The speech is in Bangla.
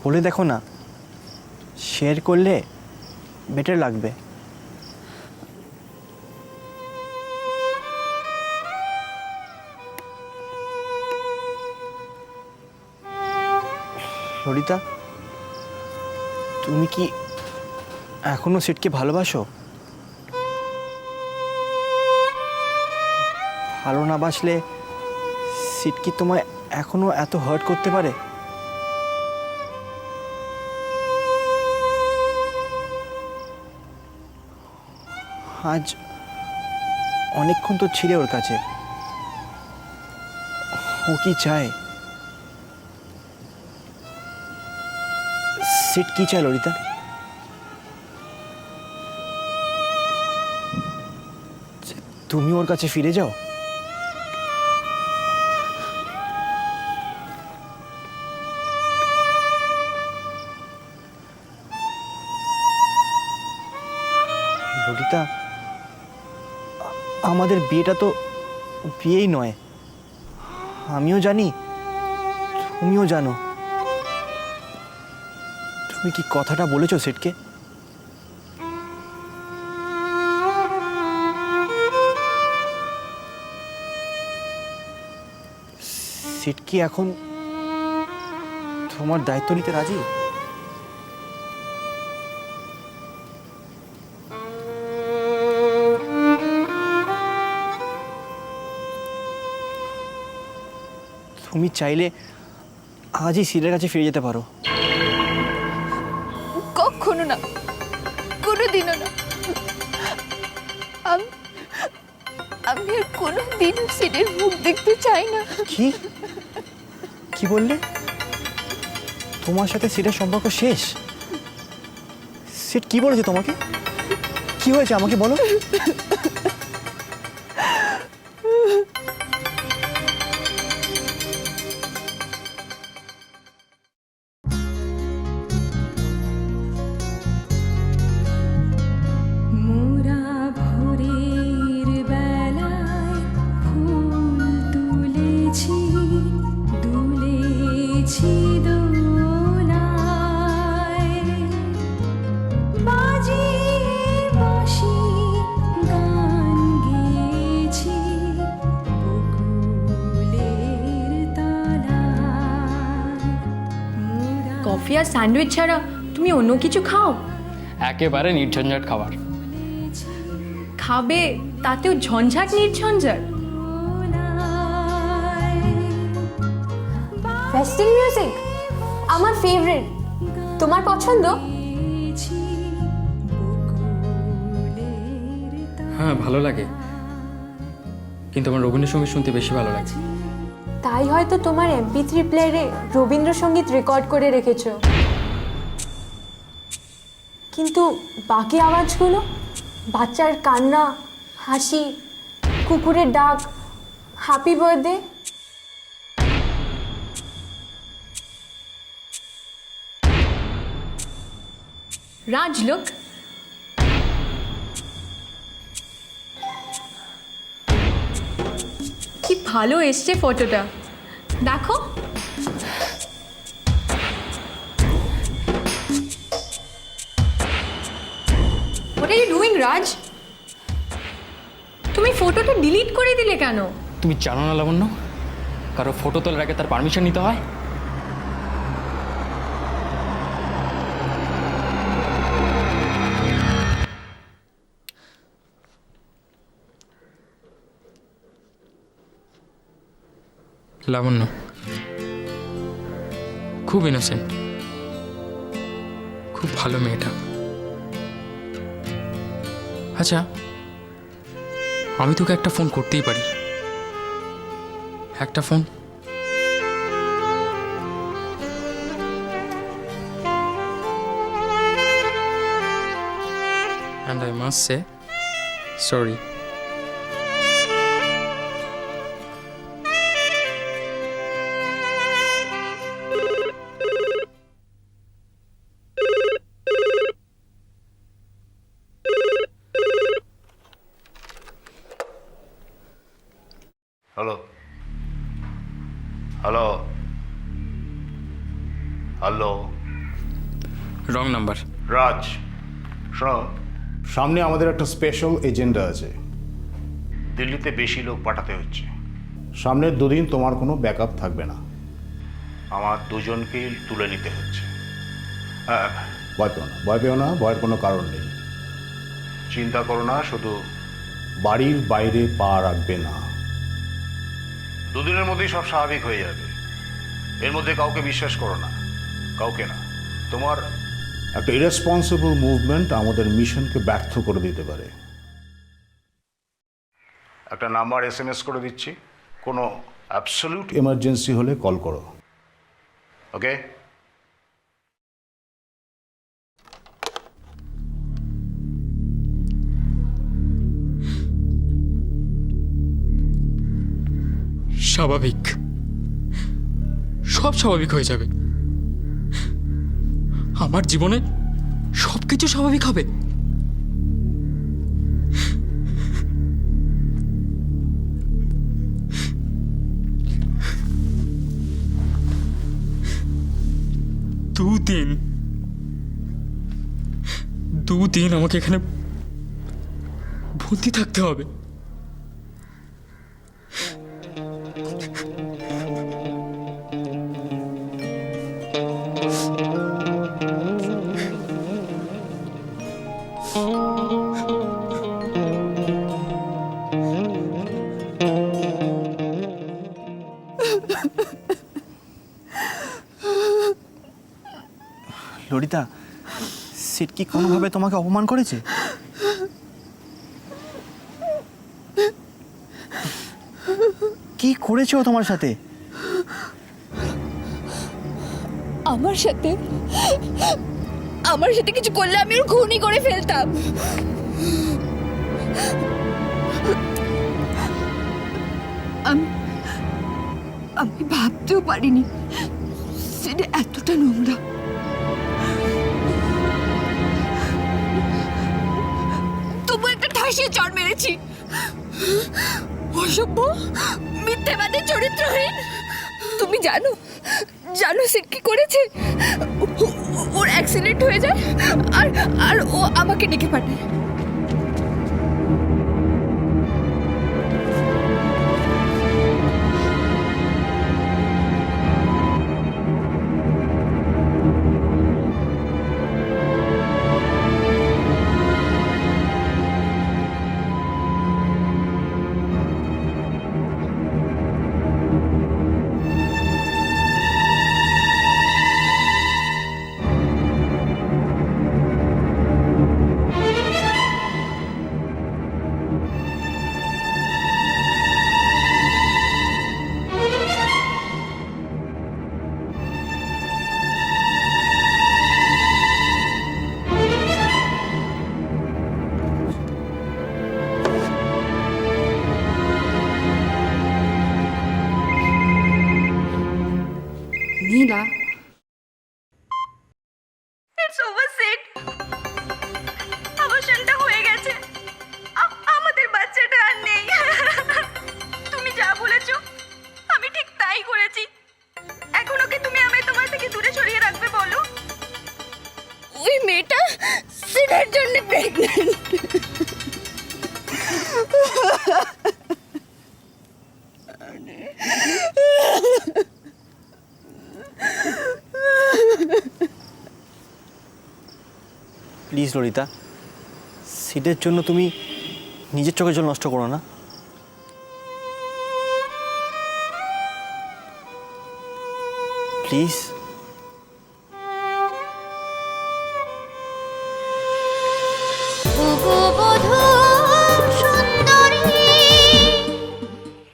বলে দেখো না, শেয়ার করলে বেটার লাগবে। ললিতা, তুমি কি এখনো সিটকে ভালোবাসো? ভালো না বাসলে সিট কি তোমায় এখনো এত হার্ট করতে পারে? আজ অনেকক্ষণ তো ছিলে ওর কাছে, ও কি চায়? সিট কি চায় ললিতা? তুমি ওর কাছে ফিরে যাও। ললিতা, আমাদের বিয়েটা তো বিয়েই নয়, আমিও জানি, তুমিও জানো। তুমি কি কথাটা বলেছো সেটকে? সেট কি এখন তোমার দায়িত্ব নিতে রাজি? তুমি চাইলে আজই সিটের কাছে ফিরে যেতে পারো। কখনো না, কোনোদিনও না। আমি আর কোনোদিনও সিটের মুখ দেখতে চাই না। কি কি বললে? তোমার সাথে সিটের সম্পর্ক শেষ? সিট কি বলেছে তোমাকে? কি হয়েছে আমাকে বলো। কফি আর স্যান্ডউইচ ছাড়া তুমি অন্য কিছু খাও? একেবারে নির্ঝঞ্ঝাট খাবার। খাবে তাতেও ঝঞ্ঝাট নির্ঝঞ্ঝাট। ওয়েস্টার্ন মিউজিক আমার ফেভারিট। তোমার পছন্দ? হ্যাঁ, ভালো লাগে, কিন্তু আমার রবীন্দ্রসঙ্গীত শুনতে বেশি ভালো লাগে। তাই হয়তো তোমার MP3 প্লেয়ারে রবীন্দ্রসঙ্গীত রেকর্ড করে রেখেছো, কিন্তু বাকি আওয়াজগুলো, বাচ্চার কান্না, হাসি, কুকুরের ডাক, হ্যাপি বার্থডে, রাজ লুক, কি ভালো এসছে ফটোটা, দেখো। What are you doing, রাজ? তুমি ফটোটা ডিলিট করে দিলে কেন? তুমি জানো না লাবণ্য, কারো ফটো তোলার আগে তার পারমিশন নিতে হয়। লাবণ্য খুব ইনোসেন্ট, খুব ভালো মেয়েটা। আচ্ছা, আমি তোকে একটা ফোন করতেই পারি, একটা phone. And I must say sorry. Hello hello hello wrong number. Raj, শোনো, সামনে আমাদের একটা স্পেশাল এজেন্ডা আছে। দিল্লিতে বেশি লোক পাঠাতে হচ্ছে। সামনের দুদিন তোমার কোনো ব্যাকআপ থাকবে না, আমার দুজনকেই তুলে নিতে হচ্ছে। হ্যাঁ, ভয় পেও না, ভয় পেও না, ভয়ের কোনো কারণ নেই। চিন্তা করো না, শুধু বাড়ির বাইরে পা রাখবে না। দুদিনের মধ্যেই সব স্বাভাবিক হয়ে যাবে। এর মধ্যে কাউকে বিশ্বাস করো না, কাউকে না। তোমার একটা ইরেসপন্সিবল মুভমেন্ট আমাদের মিশনকে ব্যর্থ করে দিতে পারে। একটা নাম্বার SMS করে দিচ্ছি, কোনো অ্যাবসলিউট এমার্জেন্সি হলে কল করো, ওকে? স্বাভাবিক, সব স্বাভাবিক হয়ে যাবে। আমার জীবনে সব কিছু স্বাভাবিক হবে। দুদিন আমাকে এখানে বন্দি থাকতে হবে। ললিতা, সিট কি কোনোভাবে তোমাকে অপমান করেছে? কি করেছে ও তোমার সাথে? আমার সাথে কিছু করলে আমি ওর খুনই করে ফেলতাম। আমি ভাবতেও পারিনি সেটা এতটা নোংরা। তবু একটা ঠাসিয়ে চড় মেরেছি। অসভ্য, মিথ্যেবাদী, চরিত্রহীন। তুমি জানো সে কি করেছে? ওর অ্যাক্সিডেন্ট হয়ে যায় আর ও আমাকে ডেকে পাঠায়। নীলা, ইটস ওভার সেট। অবসানটা হয়ে গেছে। আমাদের বাচ্চাটা আর নেই। তুমি যা বলেছো আমি ঠিক তাই করেছি। এখন ওকে তুমি আমায় তোমার থেকে দূরে সরিয়ে রাখবে বলো? ওই মেয়েটা সিডের জন্য প্রেগন্যান্ট। প্লিজ ললিতা, সিটের জন্য তুমি নিজের চোখের জল নষ্ট করো না। প্লিজ।